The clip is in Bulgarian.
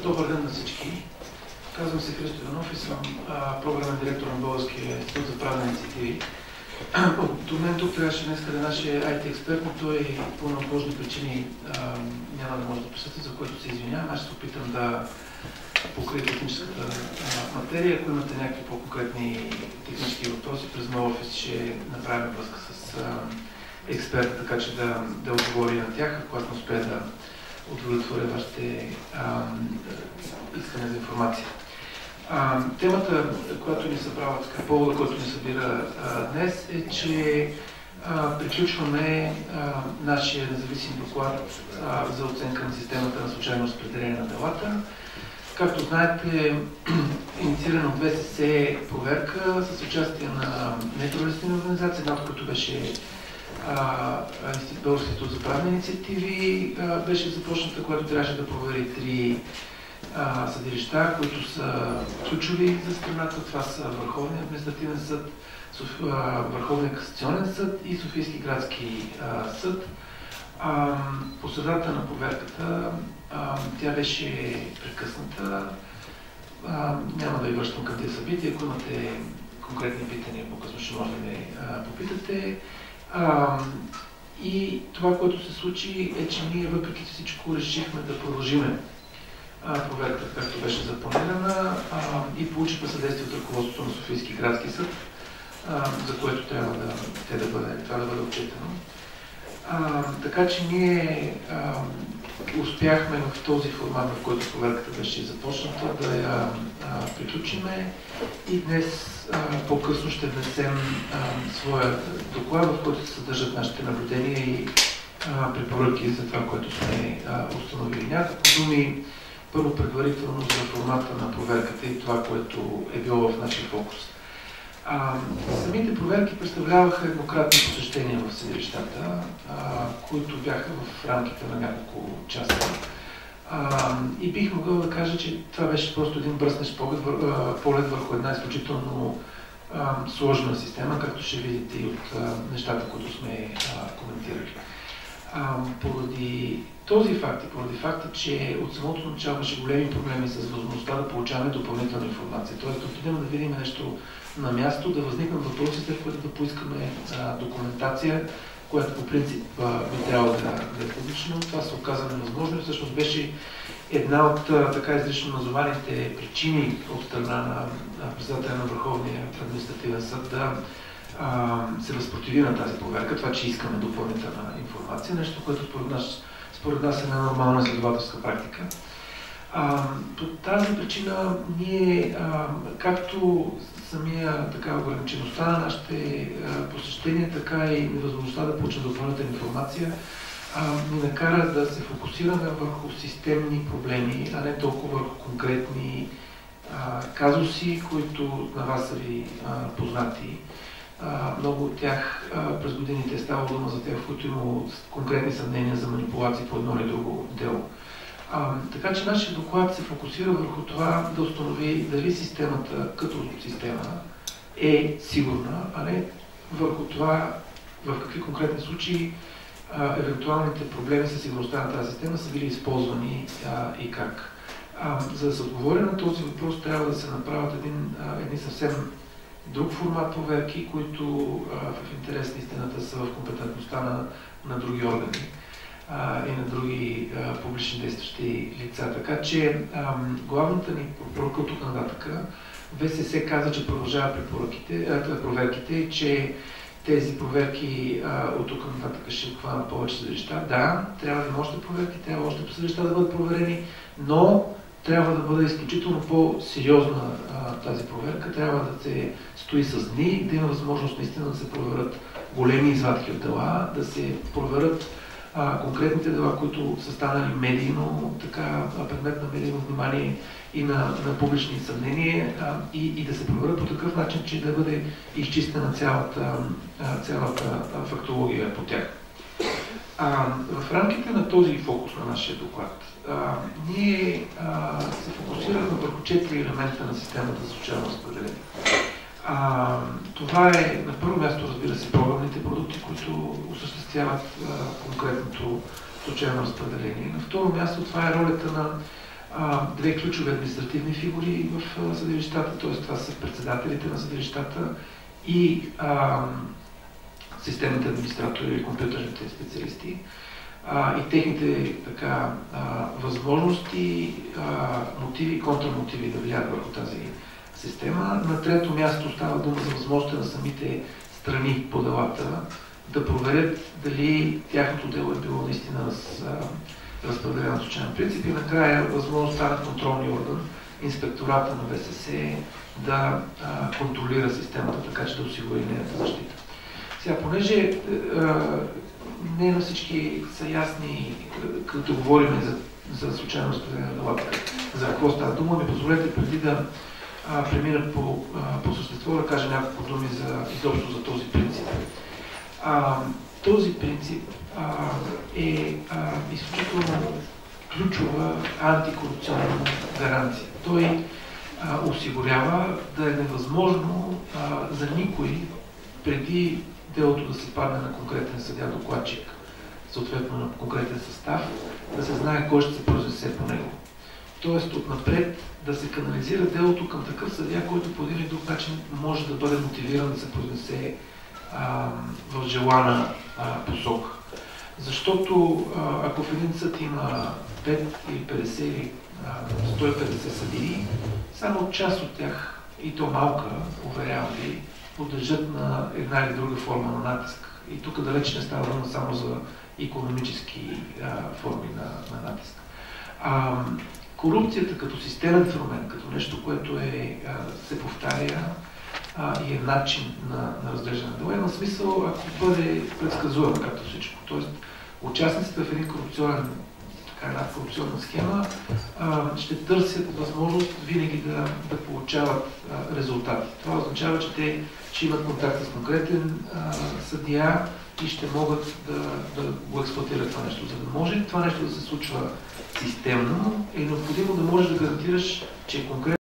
Добър ден на всички. Казвам се Христо Иванов и съм програмен директор на Българския институт за правни инициативи. До мен тук трябваше днес да е нашия IT експерт, но той по неотложни причини няма да може да присъства, за което се извинявам. Аз ще се опитам да покрия техническата материя. Ако имате някакви по-конкретни технически въпроси, през NoOffice ще направим връзка с експерта, така че да отговори на тях, когато успее да удовлетворя вашите искане за информация. Темата, която ни събрава, повода, който ни събира днес, е, че приключваме нашия независим доклад за оценка на системата на случайно разпределение на делата. Както знаете, инициирана от ВСС проверка с участие на неправителствени организации, една от които беше Българския институт за правни инициативи, беше започната, която трябваше да провери 3 съдилища, които са ключови за страната. Това са Върховния административен съд, Върховния касационен съд и Софийски градски съд. По средата на проверката тя беше прекъсната. Няма да ви връщам към тези събития. Ако имате конкретни питания, по-късно ще може да ме попитате. И това, което се случи, е, че ние въпреки всичко решихме да продължиме проверката, както беше запланирана, и получихме съдействие от ръководството на Софийски градски съд, за което трябва да бъде отчетено. Така че ние успяхме в този формат, в който проверката беше започната, да я приключиме и днес по-късно ще внесем своя доклад, в който се съдържат нашите наблюдения и препоръки за това, което сме установили. Няколко думи първо предварително за формата на проверката и това, което е било в нашия фокус. Самите проверки представляваха еднократни посещения в съдилищата, които бяха в рамките на няколко часа. И бих могъл да кажа, че това беше просто един бръснещ поглед върху една изключително сложна система, както ще видите и от нещата, които сме коментирали. Поради този факт и поради факта, че от самото начало имаше големи проблеми с възможността да получаваме допълнителна информация, т.е. да отидем да видим нещо на място, да възникнат въпроси, след което да поискаме документация, която по принцип би трябвало да е публична. Това се оказа невъзможно и всъщност беше една от така изрично назованите причини от страна на председателя на Върховния административен съд да се възпротиви на тази проверка, това, че искаме допълнителна информация, нещо, което според нас е една нормална изследователска практика. По тази причина ние, както самия така ограничеността на нашите посещения, така и невъзможността да получим допълнителна информация, ни накара да се фокусираме върху системни проблеми, а не толкова върху конкретни казуси, които на вас са ви познати. Много от тях през годините е ставало дума за тях, в които има конкретни съмнения за манипулации по едно или друго дело. Така че нашия доклад се фокусира върху това да установи дали системата като система е сигурна, а не върху това в какви конкретни случаи евентуалните проблеми със сигурността на тази система са били използвани и как. За да се отговори на този въпрос, трябва да се направят едни съвсем друг формат проверки, които в интерес на истината са в компетентността на други органи и на други публични действащи лица. Така че главната ни препоръка от тук нататък, ВСС каза, че продължава проверките и че тези проверки от тук нататък ще обхванат повече съдилища. Да, трябва да има още проверки, трябва още съдилища да бъдат проверени, но трябва да бъде изключително по-сериозна тази проверка, трябва да се стои с дни, да има възможност наистина да се проверят големи извадки от дела, да се проверят конкретните дела, които са станали медийно, така предмет на медийно внимание и на публични съмнения и да се проверят по такъв начин, че да бъде изчистена цялата фактология по тях. В рамките на този фокус на нашия доклад, ние се фокусирахме върху 4 елемента на системата за случайно разпределение. Това е на първо място, разбира се, програмните продукти, които осъществяват конкретното случайно разпределение. На второ място това е ролята на две ключови административни фигури в съдилищата, т.е. това са председателите на съдилищата и системните администратори или компютърните специалисти и техните възможности, мотиви и контрамотиви да влияят върху тази система. На трето място става дума за възможността на самите страни по делата да проверят дали тяхното дело е било наистина разпределено на случайен принцип и накрая възможността на контролния орган, инспектората на ВСС да контролира системата, така че да осигури нейната защита. Сега, понеже не на всички са ясни, като говорим за случайно разпределение на делата, за какво става дума, ми позволете преди да премина по същество да кажа няколко думи изобщо за този принцип. Този принцип е изключително ключова антикорупционна гаранция. Той осигурява да е невъзможно за никой преди делото да се падне на конкретен съдия-докладчик, съответно на конкретен състав, да се знае кой ще се произнесе по него. Тоест отнапред да се канализира делото към такъв съдия, който по един или друг начин може да бъде мотивиран да се произнесе в желана посока. Защото ако в един съд има 5 или 50 или 150 съдии, само част от тях, и то малка, уверявам ви, подлежат на една или друга форма на натиск. И тук далеч не става дума само за икономически форми на натиск. Корупцията като системен феномен, като нещо, което се повтаря и е начин на разглеждане на дела, има смисъл, ако бъде предсказуем, както всичко. Тоест, участниците в една корупционна схема ще търсят възможност винаги да получават резултати. Това означава, че те ще имат контакт с конкретен съдия и ще могат да го експлоатират това нещо. За да може това нещо да се случва системно, е необходимо да можеш да гарантираш, че конкретно